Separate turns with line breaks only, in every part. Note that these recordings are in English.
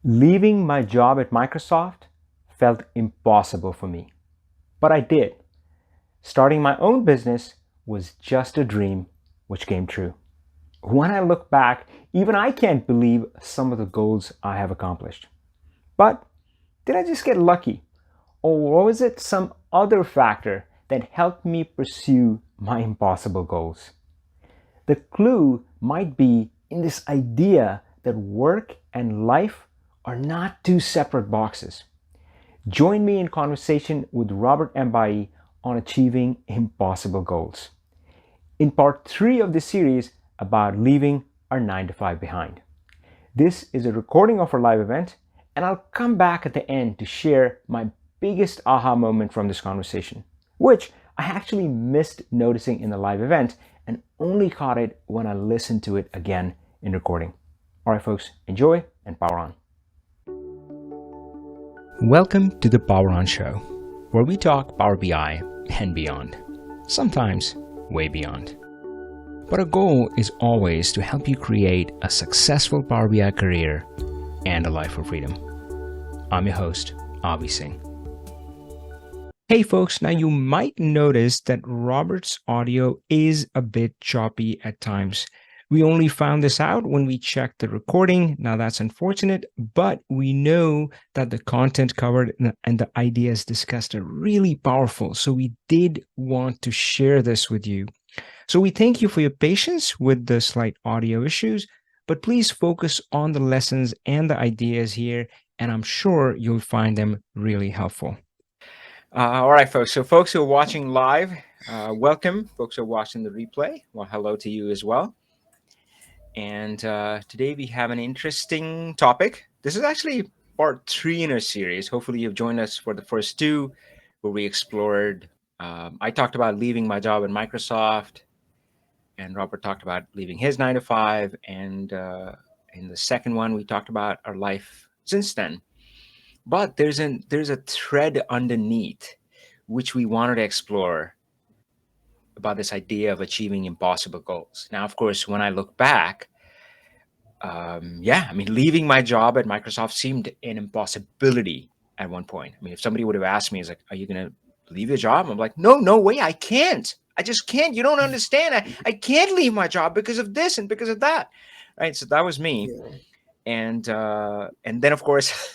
Leaving my job at Microsoft felt impossible for me, but I did. Starting my own business was just a dream which came true. When I look back, even I can't believe some of the goals I have accomplished. But did I just get lucky? Or was it some other factor that helped me pursue my impossible goals? The clue might be in this idea that work and life are not two separate boxes. Join me in conversation with Robert Mbai on achieving impossible goals. In part 3 of this series about leaving our 9 to 5 behind. This is a recording of our live event, and I'll come back at the end to share my biggest aha moment from this conversation, which I actually missed noticing in the live event and only caught it when I listened to it again in recording. All right, folks, enjoy and power on. Welcome to the Power On Show, where we talk Power BI and beyond, sometimes way beyond. But our goal is always to help you create a successful Power BI career and a life of freedom. I'm your host, Avi Singh. Hey folks, now you might notice that Robert's audio is a bit choppy at times. We only found this out when we checked the recording. Now that's unfortunate, but we know that the content covered and the ideas discussed are really powerful. So we did want to share this with you. So we thank you for your patience with the slight audio issues, but please focus on the lessons and the ideas here, and I'm sure you'll find them really helpful. All right, folks. So folks who are watching live, welcome. Folks who are watching the replay, well, hello to you as well. And today we have an interesting topic. This is actually part 3 in our series. Hopefully you've joined us for the first 2, where we explored, I talked about leaving my job at Microsoft, and Robert talked about leaving his 9 to 5. And in the second one, we talked about our life since then. But there's a thread underneath which we wanted to explore about this idea of achieving impossible goals. Now, of course, when I look back, leaving my job at Microsoft seemed an impossibility at one point. I mean, if somebody would have asked me, "Is like, are you going to leave your job?" I'm like, no way, I can't. I just can't. You don't understand. I can't leave my job because of this and because of that, right? So that was me, and then of course,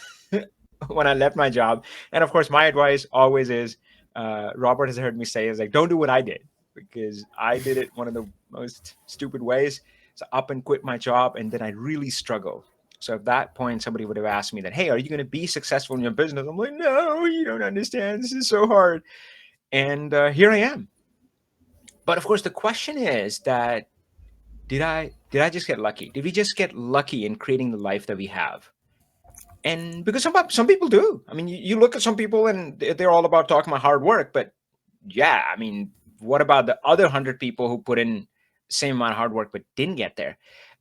when I left my job, and of course, my advice always is, Robert has heard me say, is like, don't do what I did, because I did it one of the most stupid ways. So up and quit my job, and then I really struggled. So at that point, somebody would have asked me that, hey, are you going to be successful in your business? I'm like, no, you don't understand. This is so hard. And here I am. But of course, the question is that did I just get lucky? Did we just get lucky in creating the life that we have? And because some people do. I mean, you look at some people and they're all about talking about hard work, but yeah, I mean, what about the other 100 people who put in the same amount of hard work but didn't get there?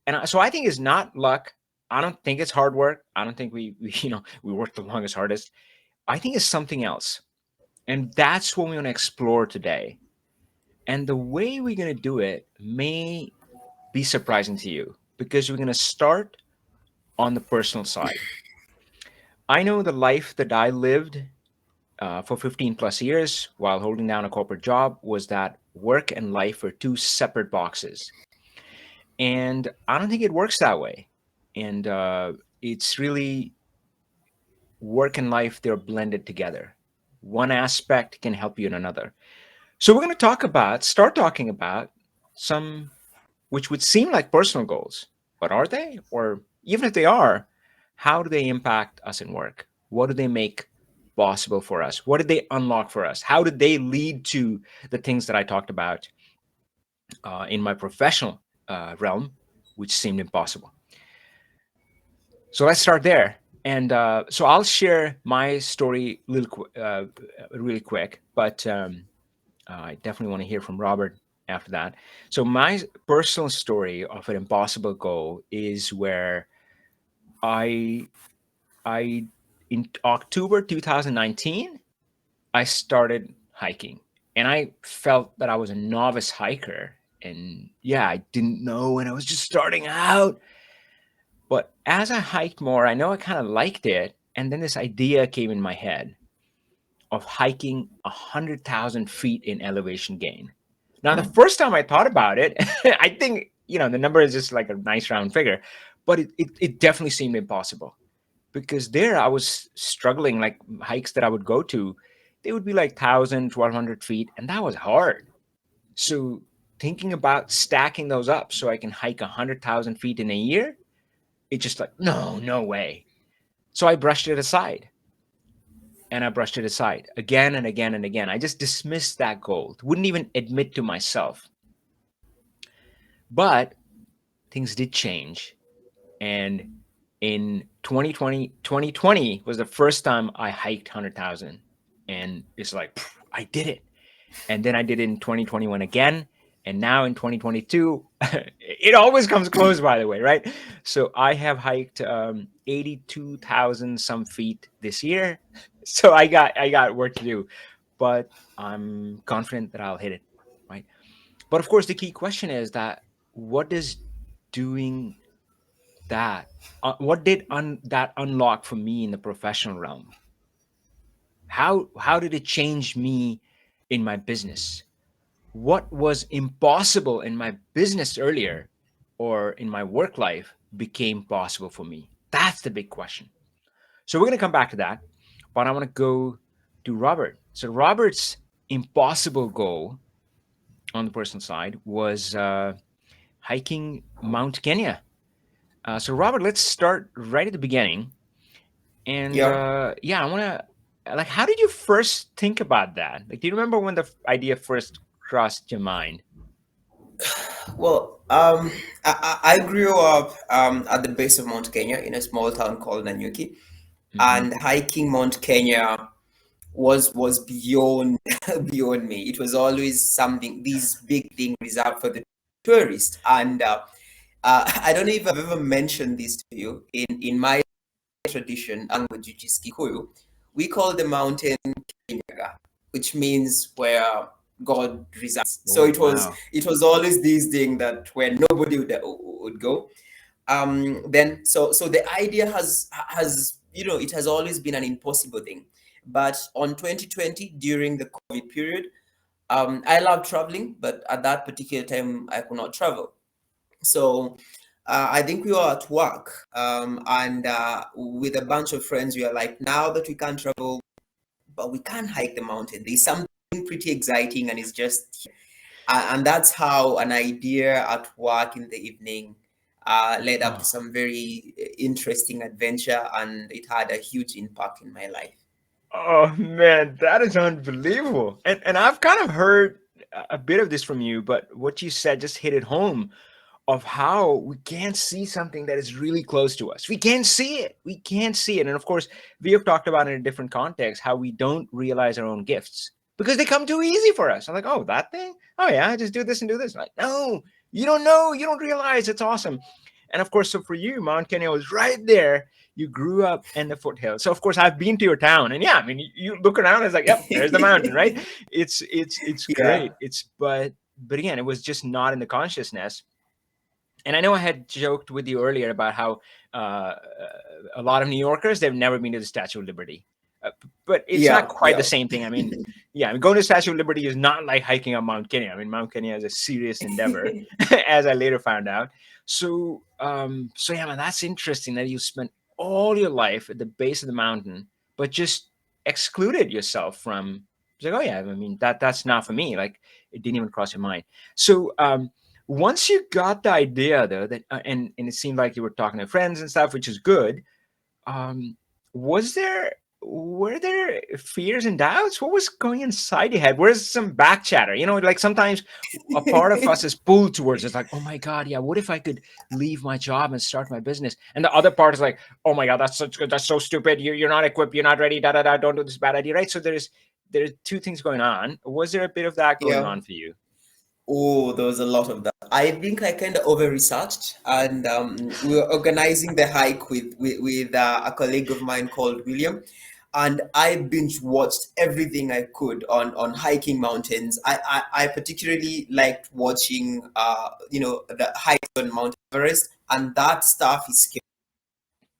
And so I think it's not luck. I don't think it's hard work. I don't think we we work the longest, hardest. I think it's something else, and that's what we want to explore today. And the way we're going to do it may be surprising to you, because we're going to start on the personal side. I know the life that I lived for 15 plus years while holding down a corporate job was that work and life are two separate boxes. And I don't think it works that way. And it's really work and life, they're blended together. One aspect can help you in another. So we're going to start talking about some which would seem like personal goals, but are they? Or even if they are, how do they impact us in work? What do they make possible for us? What did they unlock for us? How did they lead to the things that I talked about in my professional realm, which seemed impossible? So let's start there. And so I'll share my story really quick, but I definitely want to hear from Robert after that. So my personal story of an impossible goal is where I I in October 2019 I started hiking, and I felt that I was a novice hiker, and yeah, I didn't know, and I was just starting out. But as I hiked more, I know I kind of liked it. And then this idea came in my head of hiking 100,000 feet in elevation gain. Now, the first time I thought about it, I think, the number is just like a nice round figure, but it definitely seemed impossible because there I was struggling. Like hikes that I would go to, they would be like 1,000, 1,200 feet, and that was hard. So thinking about stacking those up so I can hike 100,000 feet in a year, it's just like, no, no way. So I brushed it aside, and I brushed it aside again and again and again. I just dismissed that goal, wouldn't even admit to myself. But things did change. And in 2020 was the first time I hiked 100,000. And it's like, I did it. And then I did it in 2021 again. And now in 2022, it always comes close, by the way, right? So I have hiked 82,000 some feet this year. So I got work to do, but I'm confident that I'll hit it, right? But of course, the key question is that what does doing that, what did that unlock for me in the professional realm? How did it change me in my business? What was impossible in my business earlier or in my work life became possible for me? That's the big question. So we're going to come back to that, but I want to go to Robert. So Robert's impossible goal on the personal side was hiking Mount Kenya. So Robert, let's start right at the beginning. And
Yeah.
yeah, I want to, like, how did you first think about that? Like, do you remember when the idea first crossed your mind?
Well, I grew up at the base of Mount Kenya in a small town called Nanyuki,
Hmm.
and hiking Mount Kenya was beyond beyond me. It was always something, these big thing reserved for the tourists. And I don't know if I've ever mentioned this to you. In my tradition, language, which is Kikuyu, we call the mountain Kenyaga, which means where God resides. So
Oh,
it was
wow.
always this thing that where nobody would go. Then so the idea has it has always been an impossible thing. But on 2020 during the COVID period, I love traveling, but at that particular time I could not travel. So I think we were at work, and with a bunch of friends, we are like, now that we can't travel, but we can hike the mountain. There's something pretty exciting, and it's just, and that's how an idea at work in the evening led up to
Oh,
some very interesting adventure, and it had a huge impact in my life.
oh man, that is unbelievable. And I've kind of heard a bit of this from you, but what you said just hit it home of how we can't see something that is really close to us. We can't see it. We can't see it. And of course, we have talked about in a different context how we don't realize our own gifts because they come too easy for us. I'm like, oh, that thing? Oh yeah, I just do this and do this. I'm like, no, you don't know. You don't realize it's awesome. And of course, so for you, Mount Kenya was right there. You grew up in the foothills. So of course, I've been to your town, and yeah, I mean, you look around, it's like, yep, there's the mountain, right? It's
Yeah,
great. But again, it was just not in the consciousness. And I know I had joked with you earlier about how a lot of New Yorkers, they've never been to the Statue of Liberty. But it's not
yeah,
quite the
yeah,
same thing. I mean, yeah, I mean, going to the Statue of Liberty is not like hiking up Mount Kenya. I mean, Mount Kenya is a serious endeavor, as I later found out. So yeah, man, that's interesting that you spent all your life at the base of the mountain, but just excluded yourself from. It's like, oh yeah, I mean that's not for me. Like it didn't even cross your mind. So once you got the idea though that and it seemed like you were talking to friends and stuff, which is good. um was there were there fears and doubts? What was going inside your head? Where's some back chatter, like sometimes a part of us is pulled towards it's like, oh my god, yeah, what if I could leave my job and start my business? And the other part is like, oh my god, that's such good, that's so stupid, you're not equipped, you're not ready, da da da, don't do this bad idea, right? So there's two things going on. Was there a bit of that going
yeah.
on for you?
Oh, there was a lot of that. I think I kind of over researched, and we were organizing the hike with a colleague of mine called William, and I binge watched everything I could on hiking mountains. I particularly liked watching the hikes on Mount Everest, and that stuff is scary.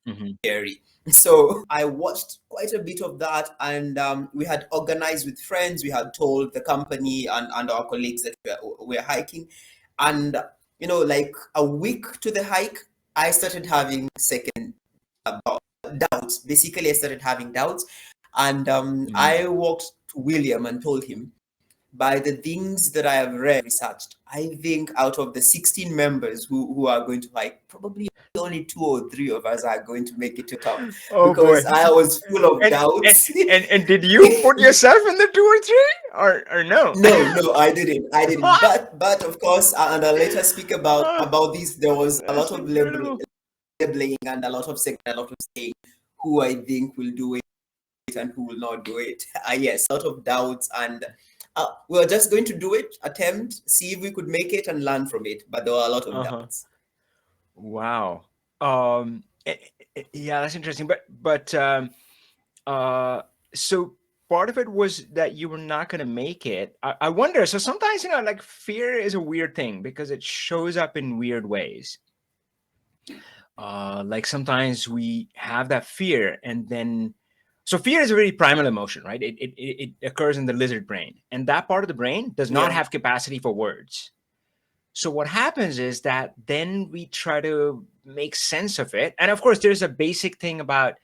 Hmm.
scary. So I watched quite a bit of that, and we had organized with friends. We had told the company and our colleagues that we're hiking, and like a week to the hike, I started having second doubts. Basically, I started having doubts, and
Mm.
I walked to William and told him, by the things that I have read, researched, I think out of the 16 members who are going to hike, probably only 2 or 3 of us are going to make it to top,
Oh boy.
because I was full of
And and
doubts.
and did you put yourself in the 2 or 3, or no?
No, no, I didn't. But of course, and I'll later speak about
Oh,
this. There was a lot
that's
of
incredible.
labeling and a lot of saying, a lot of saying who I think will do it and who will not do it. Yes, a lot of doubts, and we were just going to do it, attempt, see if we could make it, and learn from it. But there were a lot of
Uh-huh.
doubts.
Wow. Yeah, that's interesting. Uh, so part of it was that you were not going to make it. I wonder. So sometimes, like fear is a weird thing because it shows up in weird ways. Like sometimes we have that fear, and then so fear is a very primal emotion, right? It occurs in the lizard brain, and that part of the brain does not
Yeah,
have capacity for words. So what happens is that then we try to make sense of it, and of course, there's a basic thing about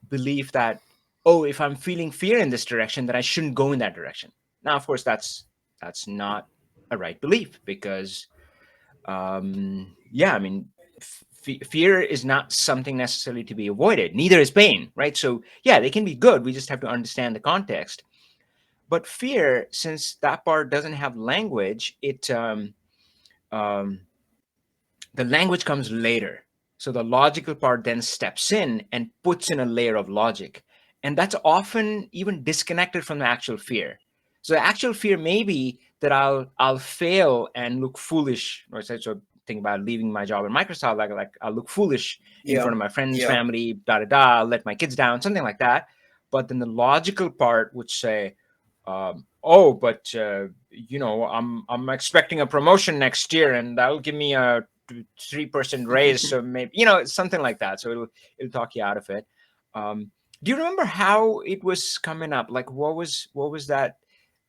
belief that, oh, if I'm feeling fear in this direction, then I shouldn't go in that direction. Now, of course, that's not a right belief because yeah, I mean, fear is not something necessarily to be avoided. Neither is pain, right? So yeah, they can be good. We just have to understand the context. But fear, since that part doesn't have language, um, the language comes later. So the logical part then steps in and puts in a layer of logic. And that's often even disconnected from the actual fear. So the actual fear may be that I'll fail and look foolish, or so think about leaving my job at Microsoft, like I'll look foolish in
yeah,
front of my friends,
yeah,
family, da da da, I'll let my kids down, something like that. But then the logical part would say, oh, but I'm expecting a promotion next year, and that'll give me a 3% raise, so maybe something like that. So it'll talk you out of it. Do you remember how it was coming up? Like what was that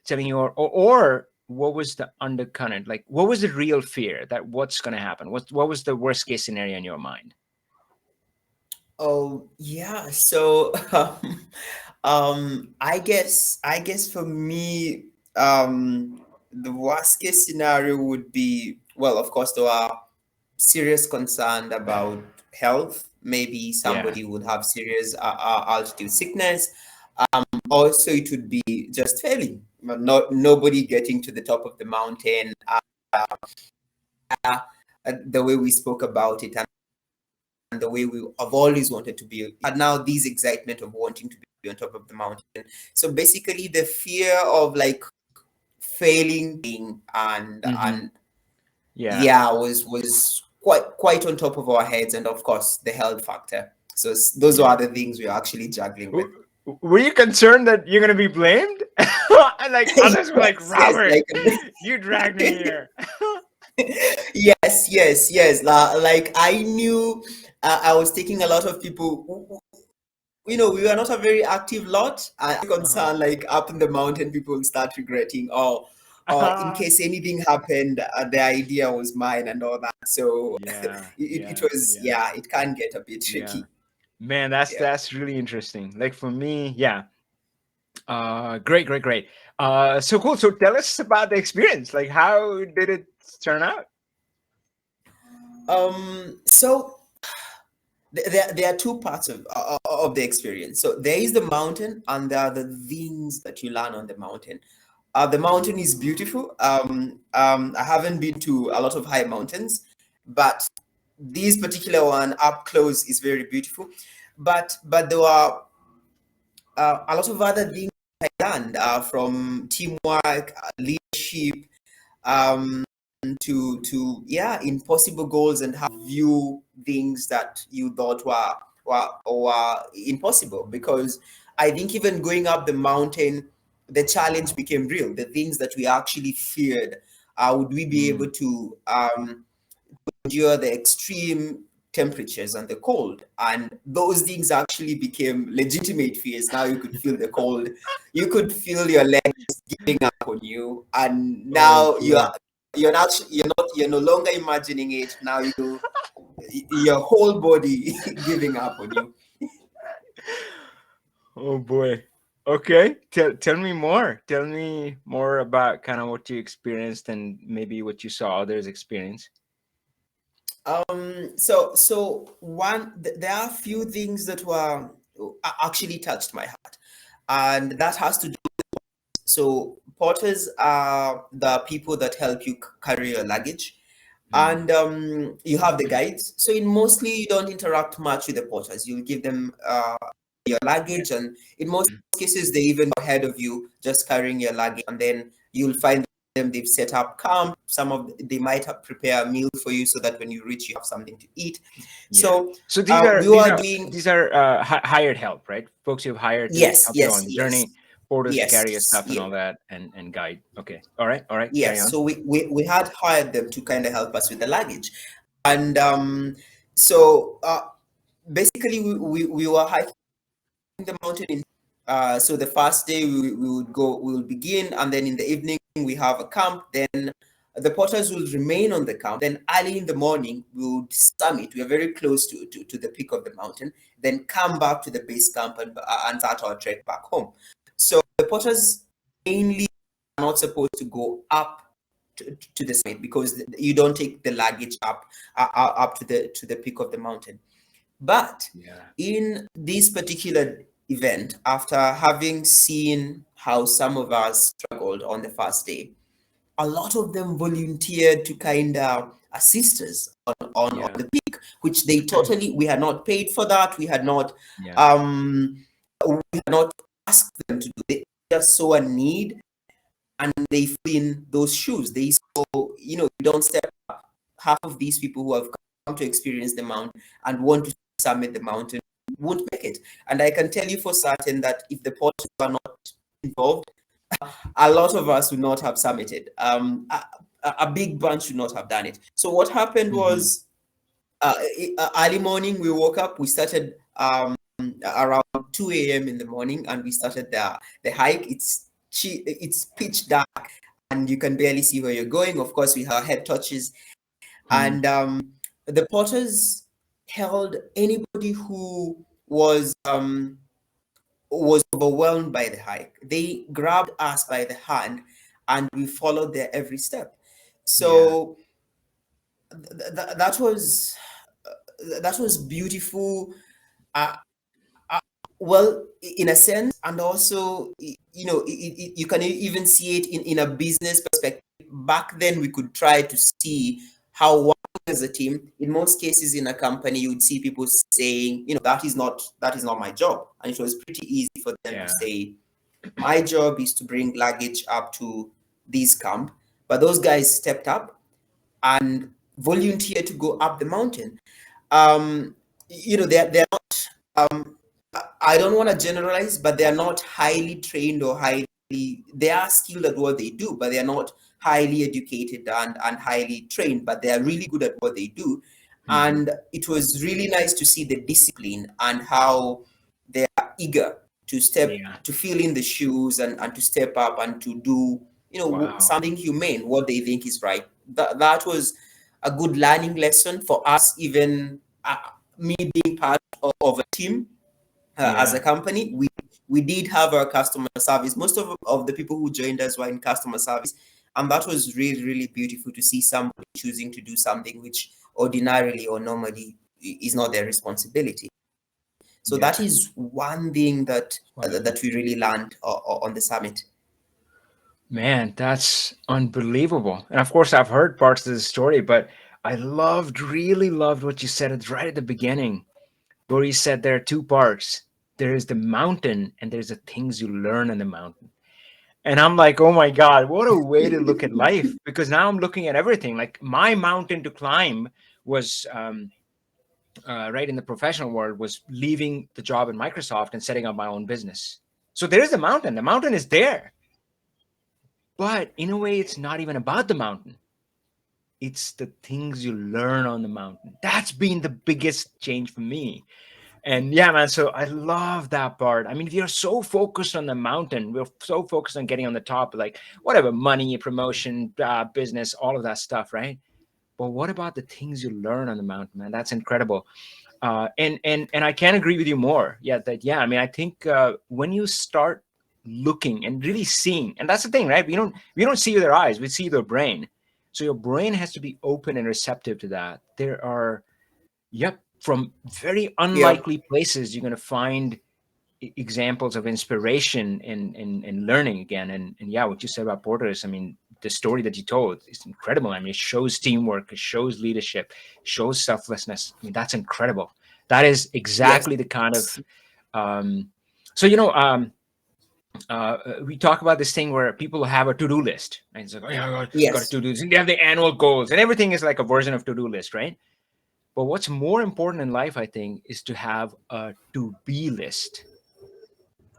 telling you, or what was the undercurrent? Like what was the real fear that what's going to happen? What was the worst case scenario in your mind?
Oh yeah. So I guess for me, the worst case scenario would be, well, of course there are serious concern about health. Maybe
Yeah.
somebody would have serious altitude sickness. Also, it would be just failing, not nobody getting to the top of the mountain. The way we spoke about it, and the way we have always wanted to be, and now this excitement of wanting to be on top of the mountain. So basically, the fear of like failing,
Mm-hmm.
and
Yeah.
yeah, was quite on top of our heads, and of course the health factor. So those
Yeah.
are the things we're actually juggling with.
Were you concerned that you're gonna be blamed? And like others were like,
Yes, yes,
Robert,
like
you dragged me here.
yes. Like I knew, I was taking a lot of people. We were not a very active lot. I
Uh-huh.
concerned, like up in the mountain, people will start regretting. Or in case anything happened, the idea was mine and all that. So
Yeah,
it
yeah,
was,
yeah,
yeah, it can get a bit
yeah.
tricky.
Man, that's
Yeah.
that's really interesting. Like for me, yeah. Great, great, great. So cool. So tell us about the experience. Like how did it turn out?
So there are two parts of the experience. So there is the mountain, and there are the things that you learn on the mountain. The mountain is beautiful. I haven't been to a lot of high mountains, but this particular one up close is very beautiful. But there are a lot of other things I learned, from teamwork, leadership, um, to yeah, impossible goals, and how to view things that you thought were impossible. Because I think even going up the mountain, the challenge became real. The things that we actually feared, would we be able
Mm,
to endure the extreme? temperatures and the cold. And those things actually became legitimate fears. Now you could feel the cold, you could feel your legs giving up on you, and
Oh
now
boy.
you're no longer imagining it. Now your whole body giving up on you.
Oh boy. Okay. Tell me more. Tell me more about kind of what you experienced and maybe what you saw others experience.
So there are a few things that were actually touched my heart, and that has to do. So porters are the people that help you carry your luggage,
Mm,
and you have the guides. So in mostly you don't interact much with the porters. You give them your luggage, and in most
mm.
cases they even go ahead of you, just carrying your luggage, and then you'll find them. They've set up camp. They might have prepare a meal for you so that when you reach, you have something to eat.
Yeah.
So
So these are
we
these
were
are
doing
these are hired help, right? Folks you've hired to
yes,
help you
yes,
on the
yes,
journey, porters to carry your
yes,
stuff and
yes.
all that, and guide. Okay. All right. All right. Carry
Yes,
on.
so we had hired them to kind of help us with the luggage. And so basically, we were hiking the mountain. So the first day we will begin, and then in the evening we have a camp. Then the porters will remain on the camp. Then early in the morning we would summit. We are very close to the peak of the mountain. Then come back to the base camp and start our trek back home. So the porters mainly are not supposed to go up to the summit because you don't take the luggage up to the peak of the mountain. But
Yeah.
in this particular event, after having seen how some of us struggled on the first day, a lot of them volunteered to kind of assist us on
Yeah.
the peak, which they totally, we had not paid for that.
Yeah.
Um, we had not asked them to do. They just saw a need and they fill in those shoes. They saw, you don't step up. Half of these people who have come to experience the mountain and want to summit the mountain won't make it. And I can tell you for certain that if the porters are not involved, a lot of us would not have summited. A big bunch would not have done it. So what happened
Hmm.
was early morning we woke up. We started around 2 a.m. in the morning, and we started the hike. It's pitch dark, and you can barely see where you're going. Of course, we have head touches,
Hmm.
and the porters held anybody who was overwhelmed by the hike. They grabbed us by the hand, and we followed their every step.
Yeah.
So that was beautiful. Uh, well, in a sense, and also, you can even see it in a business perspective. Back then, we could try to see how working as a team. In most cases, in a company, you would see people saying, that is not my job, and it was pretty easy for them to
Yeah.
say, my job is to bring luggage up to this camp. But those guys stepped up and volunteered to go up the mountain. Um, they're not. I don't want to generalize, but they are not highly trained or highly. They are skilled at what they do, but they are not highly educated and highly trained. But they are really good at what they do,
Hmm.
and it was really nice to see the discipline and how they are eager
Yeah.
to fill in the shoes and to step up and to do
Wow.
something humane, what they think is right. That was a good learning lesson for us, even me being part of a team as
Yeah.
a company. We did have our customer service. Most of the people who joined us were in customer service, and that was really, really beautiful to see somebody choosing to do something which ordinarily or normally is not their responsibility. So
Yeah.
that is one thing
Wow.
that we really learned on the summit.
Man, that's unbelievable. And of course, I've heard parts of the story, but I really loved what you said at right at the beginning, where you said there are two parts. There is the mountain, and there's the things you learn in the mountain. And I'm like, oh my God, what a way to look at life. Because now I'm looking at everything. Like my mountain to climb was right in the professional world was leaving the job in Microsoft and setting up my own business. So there is a mountain. The mountain is there. But in a way, it's not even about the mountain. it's the things you learn on the mountain. That's been the biggest change for me. And yeah, man, so I love that part. I mean, we are so focused on the mountain. We're so focused on getting on the top, like whatever, money, promotion, business, all of that stuff, right? But what about the things you learn on the mountain, man? That's incredible. And I can't agree with you more. Yeah, that yeah. I mean, I think when you start looking and really seeing, and that's the thing, right? We don't see with our eyes, we see with our brain. So your brain has to be open and receptive to that. There are, yep, from very
Yeah.
unlikely places you're going to find examples of inspiration and learning again. And yeah, what you said about Porter's, I mean, the story that you told is incredible. I mean, it shows teamwork, it shows leadership, shows selflessness. I mean, that's incredible. That is
Yes.
exactly the kind of um so we talk about this thing where people have a to-do list, right? It's like, oh yeah, got a
Yes.
to-do list, and they have the annual goals, and everything is like a version of to-do list, right? But what's more important in life, I think, is to have a to-be list.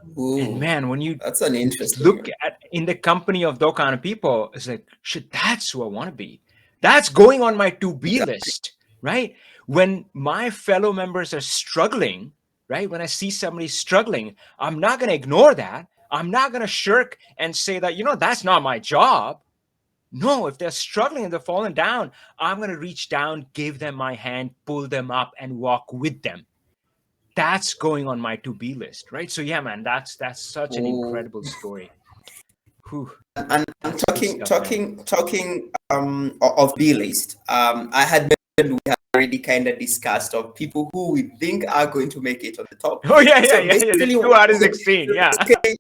And
Ooh,
man, when you
that's an interesting
look
one.
at in the company of those kind of people, it's like, shit, that's who I want to be. That's going on my to-be
Exactly.
list, right? When my fellow members are struggling, right? When I see somebody struggling, I'm not going to ignore that. I'm not going to shirk and say that, that's not my job. No, if they're struggling and they're falling down, I'm going to reach down, give them my hand, pull them up, and walk with them. That's going on my to-be list, right? So yeah, man, that's such an
Ooh.
incredible story. Whew,
And
that's good stuff, man.
talking of B list. I had mentioned we had already kind of discussed of people who we think are going to make it on the top.
Oh yeah, yeah,
So
yeah, yeah. The
basically,
2 out of 16. Yeah.
basically,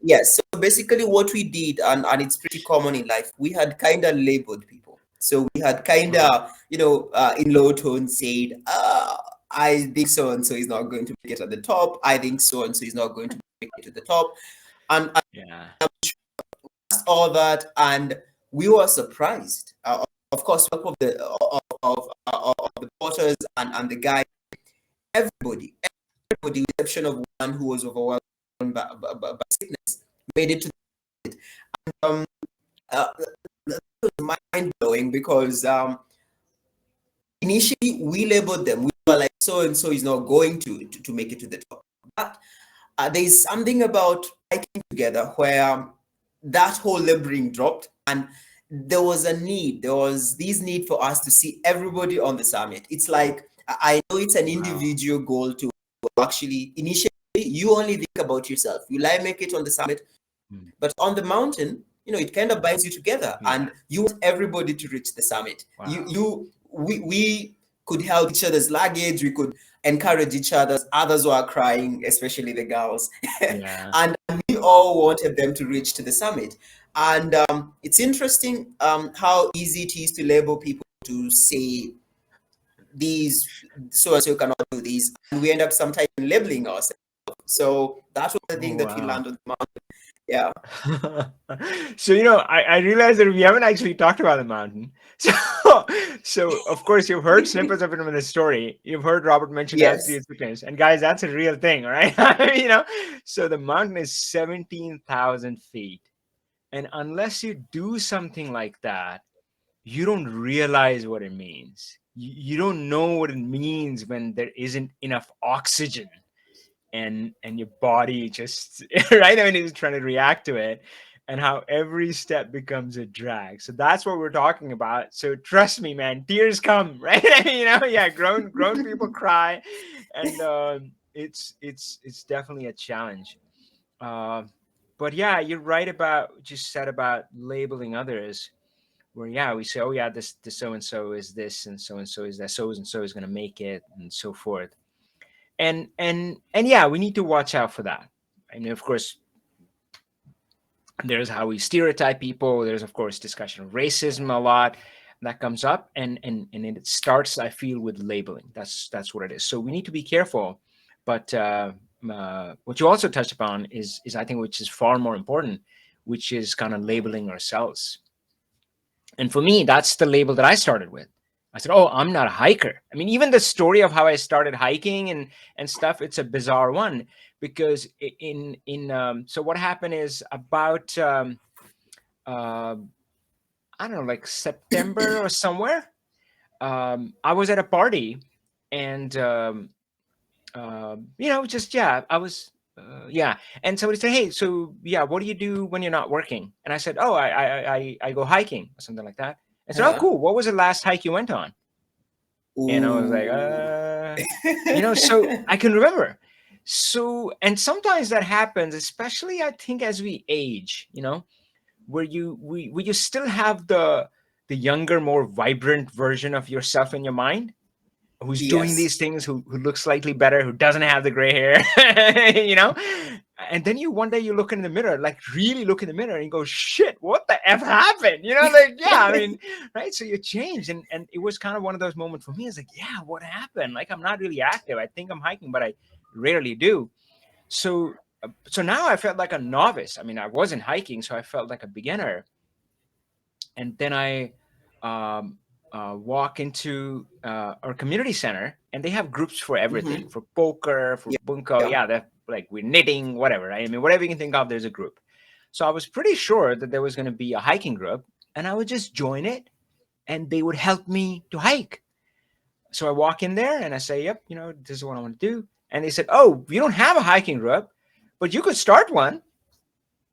yes. So basically, what we did, and it's pretty common in life, we had kind of labeled people. So we had kind
Uh-huh.
of, in low tone said, I think so and so is not going to make it at the top. I think so and so is not going to make it to the top. And
Yeah.
all that, and we were surprised. Of course, of the of the porters and the guy, everybody, with the exception of one who was overwhelmed by sickness, made it to it. Um, uh, that was mind blowing because initially we labeled them. We were like, so and so is not going to make it to the top. But there is something about hiking together where that whole labeling dropped, and there was a need. There was this need for us to see everybody on the summit. It's like I know it's an
Wow.
individual goal to actually initially you only think about yourself. Will I make it on the summit?
Mm.
But on the mountain, it kind of binds you together,
Yeah.
and you want everybody to reach the summit.
Wow.
We could help each other's luggage. We could encourage each other. Others were crying, especially the girls,
Yeah.
and we all wanted them to reach to the summit. And it's interesting how easy it is to label people, to say these so and so cannot do these, and we end up sometimes labeling ourselves. So that was the
Oh
thing that we
wow.
learned on the mountain. Yeah.
So I realized that we haven't actually talked about the mountain. So so of course you've heard snippets of it in the story. You've heard Robert mention
Yes.
altitude sickness. And guys, that's a real thing, all right? So the mountain is 17,000 feet. And unless you do something like that, you don't realize what it means. You don't know what it means when there isn't enough oxygen and your body just right. I mean, it's trying to react to it, and how every step becomes a drag. So that's what we're talking about. So trust me, man, tears come, right? Yeah, grown people cry, and it's definitely a challenge. Uh, but yeah, you're right about what you said about labeling others. Where yeah, we say, oh yeah, this so and so is this, and so is that, so and so is going to make it, and so forth. And yeah, we need to watch out for that. I mean, of course, there's how we stereotype people. There's of course discussion of racism a lot that comes up, and it starts, I feel, with labeling. That's what it is. So we need to be careful. But what you also touched upon is I think, which is far more important, which is kind of labeling ourselves. And for me, that's the label that I started with. I said, "Oh, I'm not a hiker." I mean, even the story of how I started hiking and stuff, it's a bizarre one because in so what happened is about uh, I don't know, like September or somewhere. I was at a party, and just yeah, I was. Yeah, and somebody said, "Hey, so yeah, what do you do when you're not working?" And I said, "Oh, I go hiking or something like that." I said, "Oh,
Uh-huh.
cool. What was the last hike you went on?" And I was like,
Ooh.
so I can remember. So, and sometimes that happens, especially I think as we age, where you still have the younger, more vibrant version of yourself in your mind, who's doing
Yes.
these things, who looks slightly better, who doesn't have the gray hair, you know. And then you one day you look in the mirror, like really look in the mirror, and you go, "Shit, what the f happened?" Like yeah, I mean, right? So you changed, and it was kind of one of those moments for me. It's like, yeah, what happened? Like I'm not really active. I think I'm hiking, but I rarely do. So now I felt like a novice. I mean, I wasn't hiking, so I felt like a beginner. And then I um, walk into our community center, and they have groups for everything,
Mm-hmm.
for poker, for bunko.
Yeah.
Yeah, that like we're knitting, whatever. Right? I mean, whatever you can think of, there's a group. So I was pretty sure that there was going to be a hiking group, and I would just join it, and they would help me to hike. So I walk in there and I say, "Yep, this is what I want to do." And they said, "Oh, you don't have a hiking group, but you could start one."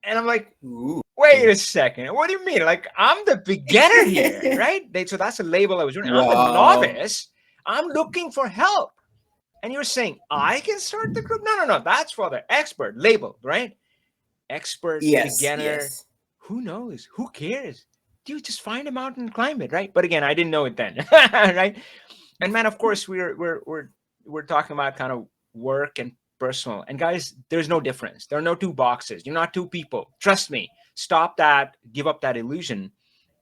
And I'm like,
Ooh.
wait a second. What do you mean? Like, I'm the beginner here, right? So that's a label I was doing. I'm the
Wow.
novice. I'm looking for help. And you're saying I can start the group? No, no, no. That's for the expert label, right? Expert,
Yes.
beginner.
Yes.
Who knows? Who cares? You just find a mountain and climb it, right? But again, I didn't know it then, right? And man, of course, we're talking about kind of work and personal. And guys, there's no difference. There are no two boxes. You're not two people. Trust me. Stop that. Give up that illusion,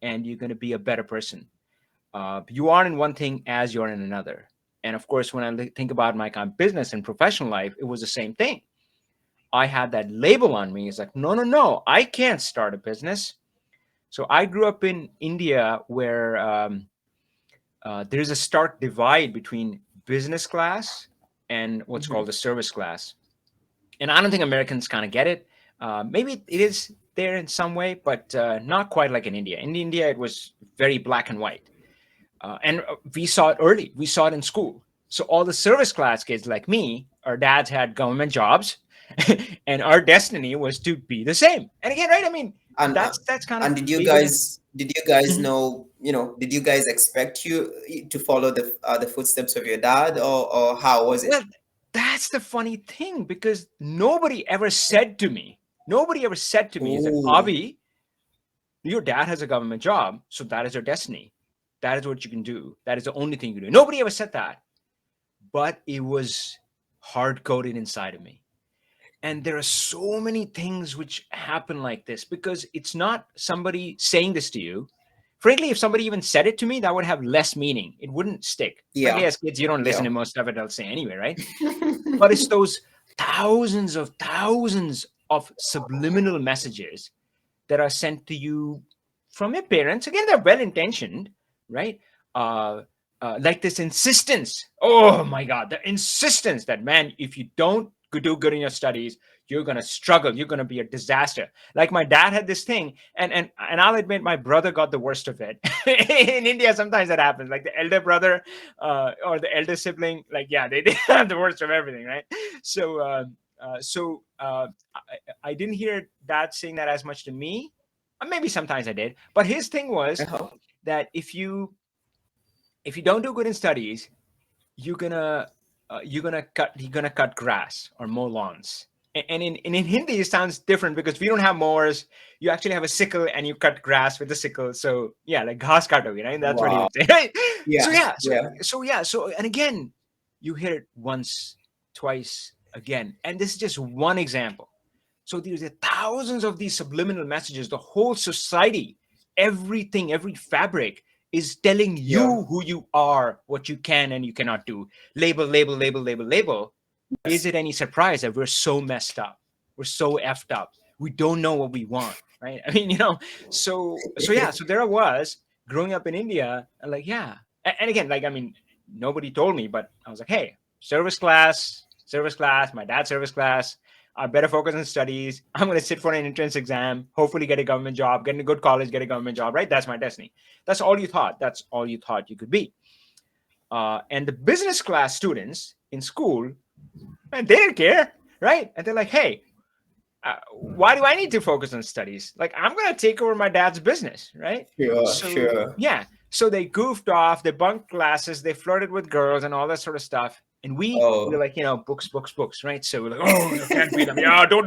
and you're going to be a better person. You are in one thing as you're in another. And of course, when I think about my kind of business and professional life, it was the same thing. I had that label on me. It's like, no, no, no, I can't start a business. So I grew up in India, where there's a stark divide between business class and what's
Mm-hmm.
called the service class. And I don't think Americans kind of get it. Maybe it is there in some way, but not quite like in India. In India, it was very black and white. And we saw it early. We saw it in school. So all the service class kids like me, our dads had government jobs, and our destiny was to be the same. And again, right? I mean,
And
that's kind of
and
maybe.
did you guys
Mhm.
know, did you guys expect you to follow the footsteps of your dad, or how was it?
Well, that's the funny thing, because nobody ever said to me, is that,
Ooh.
Avi, your dad has a government job, so that is your destiny. That is what you can do. That is the only thing you can do. Nobody ever said that, but it was hard coded inside of me. And there are so many things which happen like this, because it's not somebody saying this to you. Frankly, if somebody even said it to me, that would have less meaning. It wouldn't stick. Frankly,
Yeah.
as kids, you don't listen
Yeah.
to most of it I'll say anyway, right? But it's those thousands of subliminal messages that are sent to you from your parents. Again, they're well intentioned, right? uh, like this insistence. Oh my God, the insistence that, man, if you don't do good in your studies, you're gonna struggle. You're gonna be a disaster. Like my dad had this thing, and I'll admit my brother got the worst of it. In India, sometimes that happens. Like the elder brother or the elder sibling, like yeah, they have the worst of everything, right? So. I didn't hear dad saying that as much to me. Maybe sometimes I did, but his thing was
Uh-huh.
that if you don't do good in studies, you're gonna cut grass or mow lawns. And in Hindi, it sounds different, because we don't have mowers. You actually have a sickle, and you cut grass with the sickle. So yeah, like ghas katogi, right? That's what he
Wow.
would say. Right? So
Yeah.
yeah,
Yeah.
and again, you hear it once, twice, again, and this is just one example. So there's thousands of these subliminal messages. The whole society, everything, every fabric is telling
Yeah.
you who you are, what you can and you cannot do. Label, label, label, label, label. Is
Yes.
it any surprise that we're so messed up? We're so effed up. We don't know what we want, right? I mean, so yeah, so there I was growing up in India, and like, yeah. And again, like, I mean, nobody told me, but I was like, hey, service class, my dad's service class. I better focus on studies. I'm going to sit for an entrance exam, hopefully get a government job, get in a good college, get a government job, right? That's my destiny. That's all you thought. That's all you thought you could be. And the business class students in school, and they didn't care, right? And they're like, hey, why do I need to focus on studies? Like, I'm going to take over my dad's business, right?
Sure,
So,
sure.
yeah. So they goofed off, they bunked classes, they flirted with girls and all that sort of stuff. And we were
Oh.
like, books, books, books, right? So we're like, oh, you can't beat them. Yeah, don't.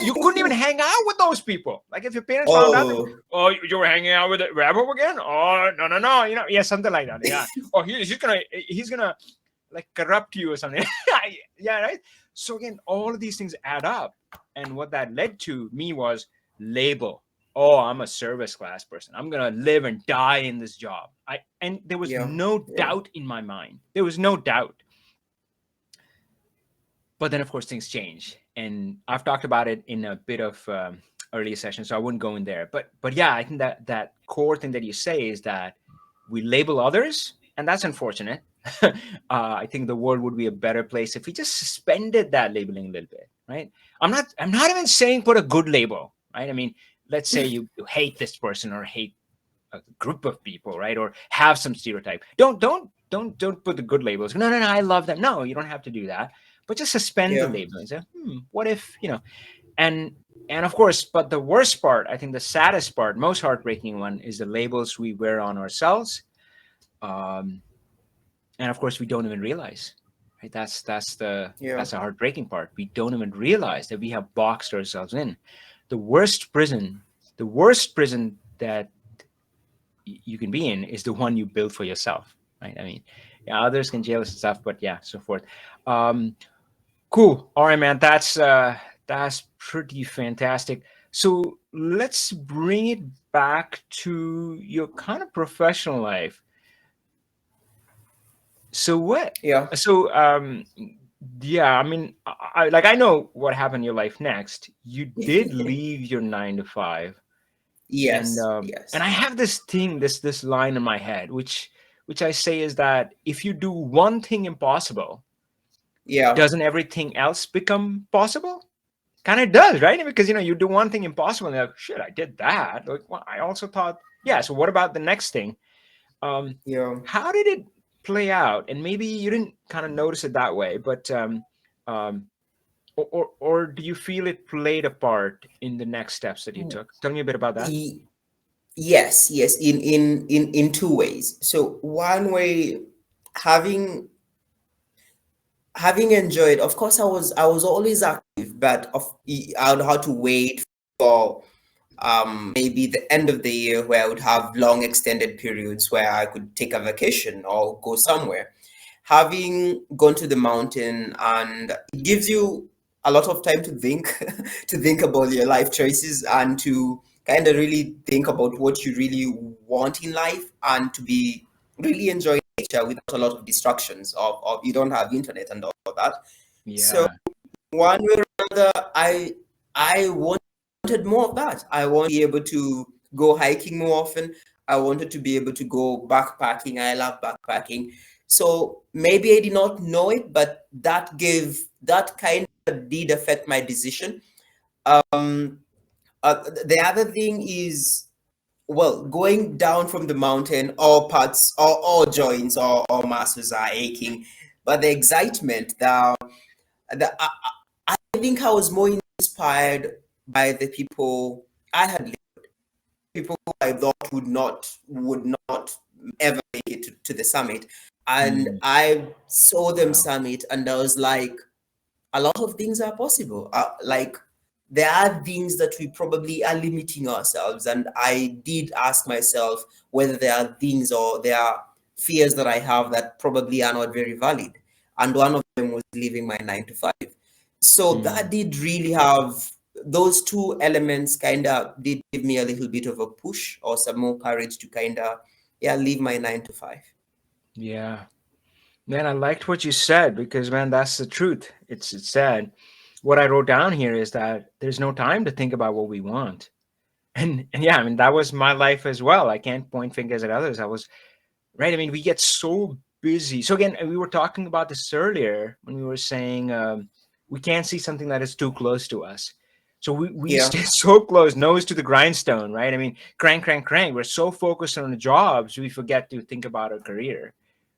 You couldn't even hang out with those people. Like, if your parents found out that,
Oh.
oh, you were hanging out with a rebel again? Oh, no. Yeah, something like that. Yeah. Or he's gonna like corrupt you or something. Yeah, right. So again, all of these things add up, and what that led to me was label. Oh, I'm a service class person. I'm gonna live and die in this job. And there was
Yeah,
no
yeah,
doubt in my mind. There was no doubt. But then, of course, things change, and I've talked about it in a bit of earlier sessions, so I wouldn't go in there. But yeah, I think that core thing that you say is that we label others, and that's unfortunate. I think the world would be a better place if we just suspended that labeling a little bit, right? I'm not even saying put a good label, right? I mean, let's say you hate this person or hate a group of people, right? Or have some stereotype. Don't put the good labels. No. I love them. No, you don't have to do that. But just suspend the
yeah,
label and say, what if And of course, but the worst part, I think, the saddest part, most heartbreaking one, is the labels we wear on ourselves. Um, and of course, we don't even realize. Right?
yeah,
That's the heartbreaking part. We don't even realize that we have boxed ourselves in. The worst prison, the worst prison that you can be in is the one you build for yourself, right? I mean, yeah, others can jail us and stuff, but yeah, so forth. um cool. All right, man, that's pretty fantastic. So let's bring it back to your kind of professional life. So what
yeah.
so yeah, I mean, I know what happened in your life next. You did leave your 9 to 5,
Yes,
and I
yes.
have this thing, this line in my head, which I say is that if you do one thing impossible,
Yeah,
doesn't everything else become possible? Kind of does, right? Because you do one thing impossible, and you're like, shit, I did that. Like, well, I also thought, yeah. So what about the next thing? Um,
yeah.
how did it play out? And maybe you didn't kind of notice it that way, but um, or do you feel it played a part in the next steps that you took? Tell me a bit about that.
Y- yes, yes. In two ways. So one way, having having enjoyed. Of course, I was always active, but I would have to wait for maybe the end of the year where I would have long extended periods where I could take a vacation or go somewhere. Having gone to the mountain, and it gives you a lot of time to think to think about your life choices and to kind of really think about what you really want in life and to be really enjoying nature without a lot of distractions of you don't have internet and all of that. So
Yeah.
one way or another, I wanted more of that. I want to be able to go hiking more often. I wanted to be able to go backpacking. I love backpacking. So maybe I did not know it, but that kind of did affect my decision. Um, the other thing is, well, going down from the mountain, all parts, all joints, all muscles are aching, but the excitement, the I think I was more inspired by the people I had, people who I thought would not ever make it to the summit, and
Mm,
I saw them
wow.
summit, and I was like, a lot of things are possible. Like, there are things that we probably are limiting ourselves, and I did ask myself whether there are things or there are fears that I have that probably are not very valid. And one of them was leaving my 9 to 5. So that
Mm.
did really have, those two elements kind of did give me a little bit of a push or some more courage to kind of, yeah, leave my 9 to 5.
Yeah. Man, I liked what you said because, man, that's the truth. It's sad. What I wrote down here is that there's no time to think about what we want. And yeah, I mean, that was my life as well. I can't point fingers at others. I was right. I mean, we get so busy. So again, we were talking about this earlier when we were saying, we can't see something that is too close to us. So we
Yeah.
stay so close, nose to the grindstone, right? I mean, crank, crank, crank. We're so focused on the jobs, we forget to think about our career.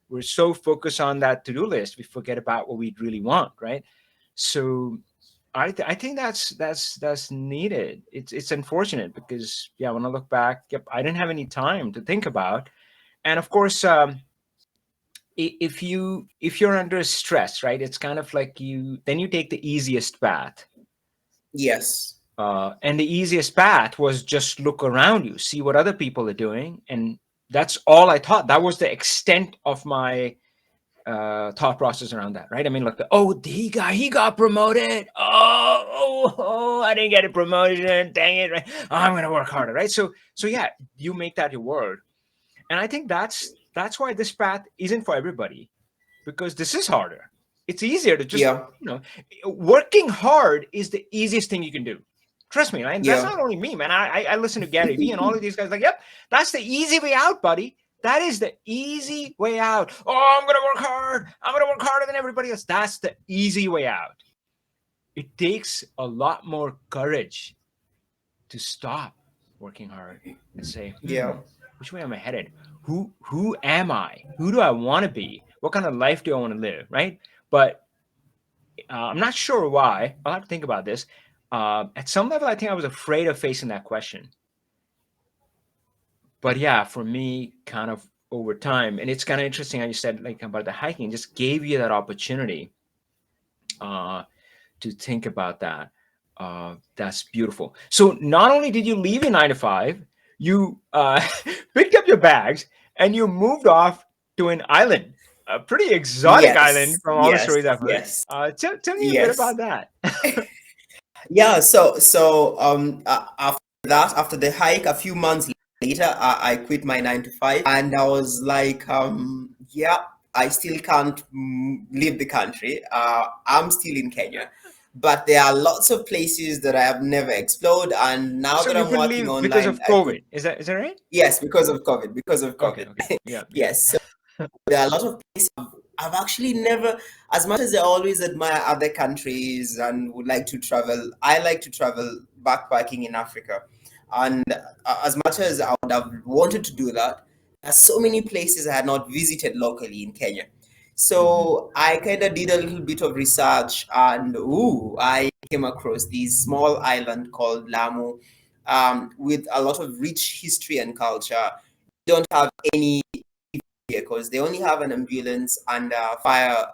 We're so focused on that to-do list, we forget about what we really want, right? So I think that's needed. It's unfortunate because yeah, when I look back, yep, I didn't have any time to think about. And of course, if you're under stress, right, it's kind of like you then you take the easiest path.
Yes.
And the easiest path was just look around you, see what other people are doing, and that's all I thought. That was the extent of my thought process around that, right? I mean, like, oh, he got promoted. I didn't get a promotion. Dang it! Right? Oh, I'm gonna work harder, right? So yeah, you make that your word, and I think that's why this path isn't for everybody, because this is harder. It's easier to just,
Yeah.
you know, working hard is the easiest thing you can do. Trust me, man. That's
Yeah.
not only me, man. I listen to Gary Vee and all of these guys. Like, yep, that's the easy way out, buddy. That is the easy way out. Oh, I'm gonna work hard. I'm gonna work harder than everybody else. That's the easy way out. It takes a lot more courage to stop working hard and say,
Yeah.
which way am I headed? Who am I? Who do I want to be? What kind of life do I want to live? Right? But I'm not sure why. I'll have to think about this. At some level, I think I was afraid of facing that question. But yeah, for me, kind of over time, and it's kind of interesting how you said like about the hiking, just gave you that opportunity uh, to think about that. That's beautiful. So not only did you leave your 9 to 5, you picked up your bags and you moved off to an island, a pretty exotic island
Yes.
from all the
Yes.
stories I've heard.
Yes.
Tell me a bit
Yes.
about that.
Yeah. After that, after the hike, a few months later, I quit my 9 to 5, and I was like, yeah, I still can't leave the country. I'm still in Kenya, but there are lots of places that I have never explored, and now
So
that
you
I'm
couldn't
working
leave because
online,
of
I could.
COVID. Is that right?
Yes, because of COVID. Because of
Okay,
COVID.
okay. Yeah, yeah.
Yes. So there are a lot of places I've actually never, as much as I always admire other countries and would like to travel, I like to travel backpacking in Africa. And as much as I would have wanted to do that, there are so many places I had not visited locally in Kenya.
Hmm.
So I kind of did a little bit of research, and ooh, I came across this small island called Lamu, with a lot of rich history and culture. They don't have any vehicles. They only have an ambulance and a fire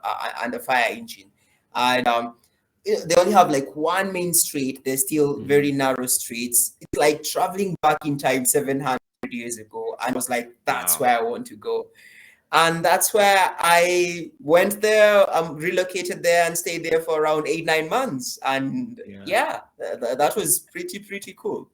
engine, and they only have like one main street. They're still
Hmm.
very narrow streets. It's like traveling back in time 700 years ago, and I was like, that's
Wow.
where I want to go. And that's where I went there, relocated there, and stayed there for around 8 9 months. And
Yeah.
yeah, that was pretty cool.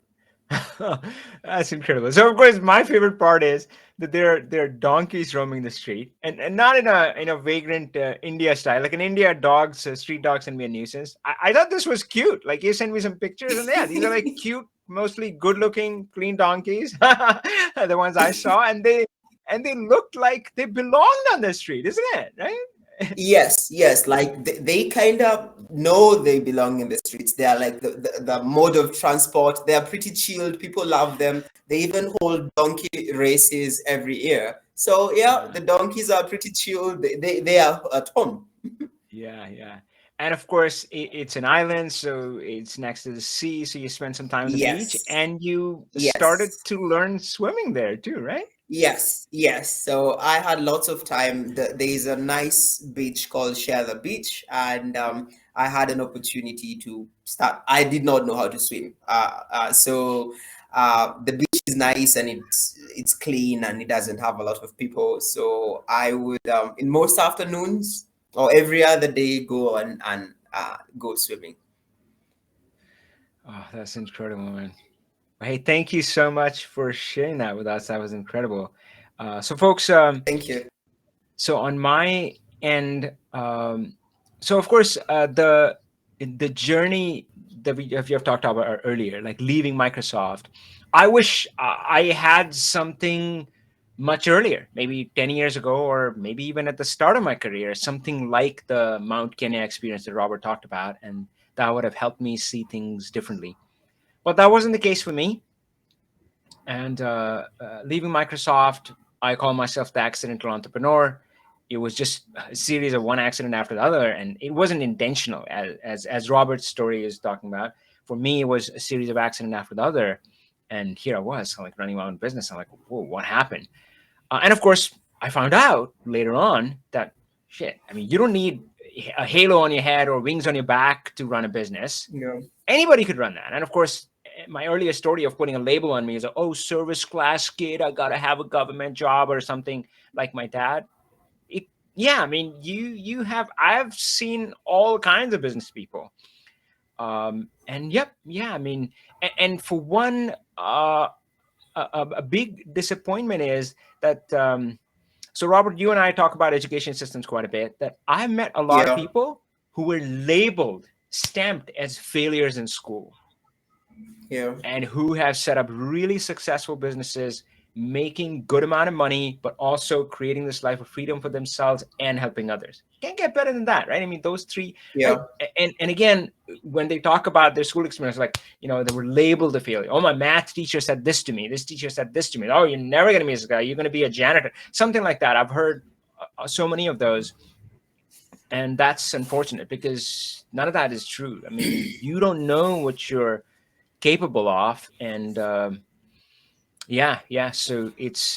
That's incredible. So of course, my favorite part is that there are donkeys roaming the street, and not in a vagrant India style. Like in India, dogs, street dogs, can be a nuisance. I thought this was cute. Like you sent me some pictures, and yeah, these are like cute, mostly good-looking, clean donkeys, the ones I saw, and they looked like they belonged on the street, isn't it? Right?
Yes, yes, like they kind of know they belong in the streets. They are like the mode of transport. They are pretty chilled. People love them. They even hold donkey races every year. So yeah,
Yeah.
the donkeys are pretty chilled. They are at home.
Yeah, yeah. And of course, it's an island, so it's next to the sea. So you spend some time on the beach,
Yes,
and you started
yes.
to learn swimming there too, right?
Yes, yes. So I had lots of time. There is a nice beach called Share Beach, and I had an opportunity to start. I did not know how to swim, the beach is nice and it's clean and it doesn't have a lot of people. So I would, in most afternoons or every other day, go and go swimming.
Oh, that's incredible, man. Hey, thank you so much for sharing that with us. That was incredible. So, folks,
Thank you.
so on my end, so of course, the journey that we have talked about earlier, like leaving Microsoft, I wish I had something much earlier, maybe 10 years ago, or maybe even at the start of my career, something like the Mount Kenya experience that Robert talked about. And that would have helped me see things differently. But that wasn't the case for me. And leaving Microsoft, I call myself the accidental entrepreneur. It was just a series of one accident after the other, and it wasn't intentional, as Robert's story is talking about. For me, it was a series of accident after the other, and here I was, like running my own business. I'm like, whoa, what happened? And of course, I found out later on that shit. I mean, you don't need a halo on your head or wings on your back to run a business.
Yeah.
Anybody could run that. And of course, my earlier story of putting a label on me is, oh, service class kid, I gotta have a government job or something like my dad. It, yeah, I mean, I've seen all kinds of business people. And yep, yeah, I mean, and for one, a big disappointment is that. So, Robert, you and I talk about education systems quite a bit. That I met a lot of
Yeah.
people who were labeled, stamped as failures in school,
Yeah.
and who have set up really successful businesses, making good amount of money, but also creating this life of freedom for themselves and helping others. Can't get better than that, right? I mean, those three,
Yeah.
like, and again, when they talk about their school experience, like, they were labeled a failure. Oh, my math teacher said this to me. This teacher said this to me. Oh, you're never going to be this guy. You're going to be a janitor. Something like that. I've heard so many of those. And that's unfortunate because none of that is true. I mean, you don't know what you're capable of. And yeah, yeah. So it's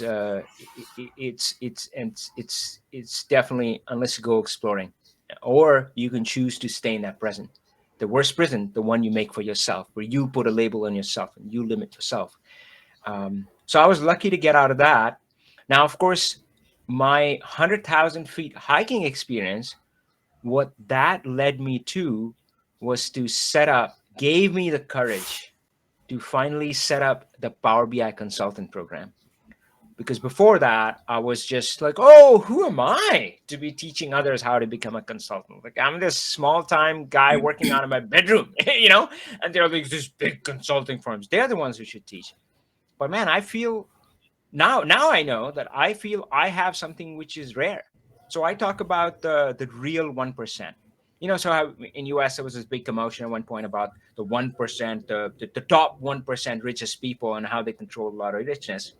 definitely, unless you go exploring, or you can choose to stay in that present. The worst prison, the one you make for yourself, where you put a label on yourself and you limit yourself. So I was lucky to get out of that. Now, of course, my 100,000 feet hiking experience, what that led me to was to gave me the courage to finally set up the Power BI consultant program. Because before that, I was just like, oh, who am I to be teaching others how to become a consultant? Like, I'm this small time guy working out of my bedroom, and there are these big consulting firms. They're the ones who should teach. But man, I feel now I know that I feel I have something which is rare. So I talk about the real 1%. So how in US there was this big commotion at one point about the 1%, the top 1% richest people and how they control a lot of richness.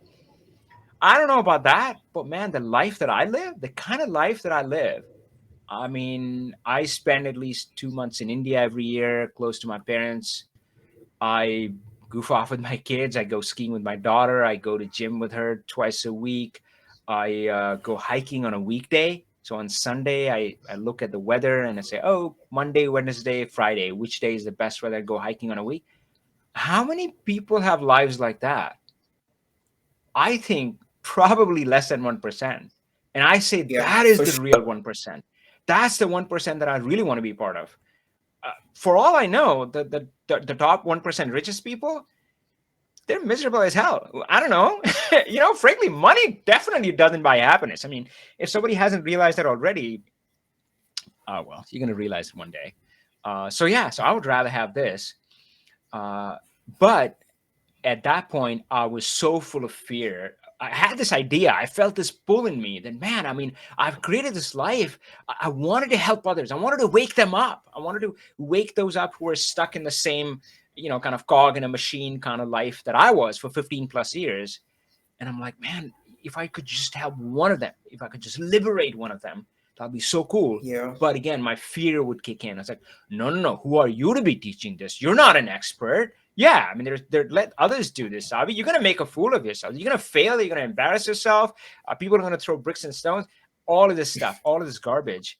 I don't know about that, but man, the life that I live, the kind of life that I live, I mean, I spend at least 2 months in India every year, close to my parents. I goof off with my kids. I go skiing with my daughter. I go to gym with her twice a week. I go hiking on a weekday. So on Sunday, I look at the weather and I say, oh, Monday, Wednesday, Friday, which day is the best weather to go hiking on a week? How many people have lives like that? I think probably less than 1%. And I say
Yeah.
that is
For
the real
sure.
1%. That's the 1% that I really want to be part of. For all I know, the top 1% richest people, they're miserable as hell. I don't know. Frankly, money definitely doesn't buy happiness. I mean, if somebody hasn't realized that already, oh, well, you're going to realize it one day. So, yeah, so I would rather have this. Uh, but at that point, I was so full of fear. I had this idea. I felt this pull in me that, man, I mean, I've created this life. I wanted to help others. I wanted to wake them up. I wanted to wake those up who are stuck in the same, kind of cog in a machine kind of life that I was for 15 plus years. And I'm like, man, if I could just help one of them, if I could just liberate one of them, that'd be so cool.
Yeah.
But again, my fear would kick in. I was like, no, no, no. Who are you to be teaching this? You're not an expert. Yeah, I mean, let others do this, Avi. You're gonna make a fool of yourself. You're gonna fail. You're gonna embarrass yourself. People are gonna throw bricks and stones. All of this stuff, all of this garbage.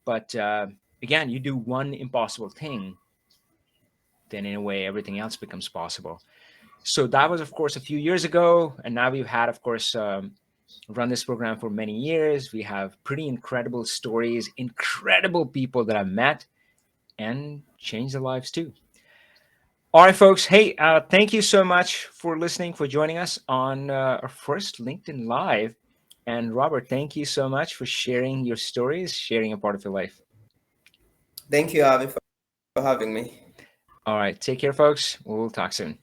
But again, you do one impossible thing, then in a way, everything else becomes possible. So that was, of course, a few years ago, and now we've had, of course, run this program for many years. We have pretty incredible stories, incredible people that I've met, and changed their lives too. All right, folks. Hey, thank you so much for listening, for joining us on our first LinkedIn Live. And Robert, thank you so much for sharing your stories, sharing a part of your life.
Thank you, Avi, for having me.
All right, take care, folks. We'll talk soon.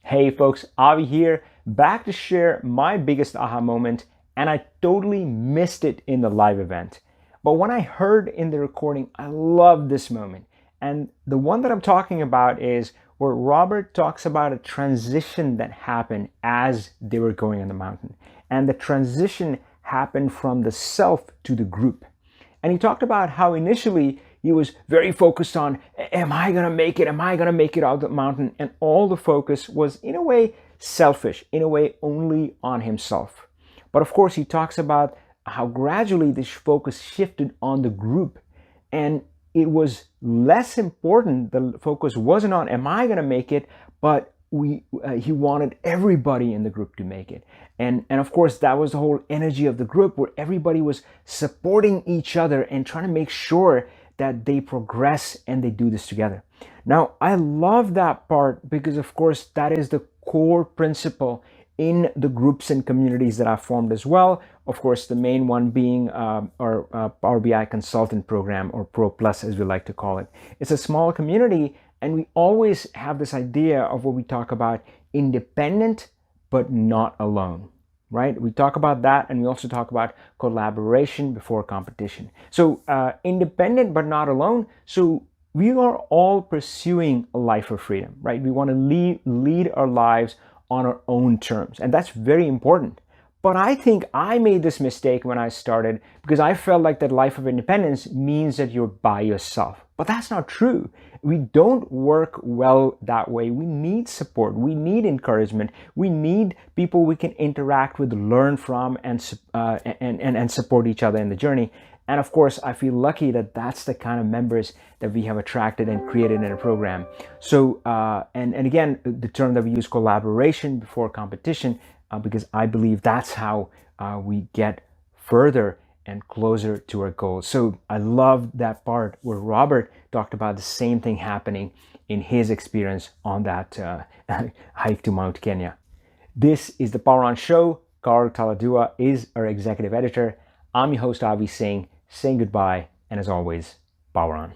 Hey, folks, Avi here.
back to share my biggest aha moment, and I totally missed it in the live event. But when I heard in the recording, I loved this moment. And the one that I'm talking about is where Robert talks about a transition that happened as they were going on the mountain. And the transition happened from the self to the group. And he talked about how initially he was very focused on, am I going to make it? Am I going to make it out of the mountain? And all the focus was, in a way, selfish, in a way, only on himself. But of course, he talks about how gradually this focus shifted on the group. And it was less important. The focus wasn't on, am I going to make it? But he wanted everybody in the group to make it. And of course, that was the whole energy of the group, where everybody was supporting each other and trying to make sure that they progress and they do this together. Now, I love that part because, of course, that is the core principle in the groups and communities that I've formed as well. Of course, the main one being our Power BI consultant program, or Pro Plus as we like to call it. It's a small community, and we always have this idea of what we talk about: independent but not alone, right? We talk about that, and we also talk about collaboration before competition. So independent but not alone. So we are all pursuing a life of freedom, right? We want to lead our lives on our own terms, and that's very important. But I think I made this mistake when I started, because I felt like that life of independence means that you're by yourself. But that's not true. We don't work well that way. We need support. We need encouragement. We need people we can interact with, learn from, and support each other in the journey. And of course, I feel lucky that that's the kind of members that we have attracted and created in a program. So, and again, the term that we use, collaboration before competition, because I believe that's how we get further and closer to our goals. So I love that part where Robert talked about the same thing happening in his experience on that hike to Mount Kenya. This is the Power On Show. Carl Taladua is our executive editor. I'm your host, Avi Singh, saying goodbye, and as always, Power On.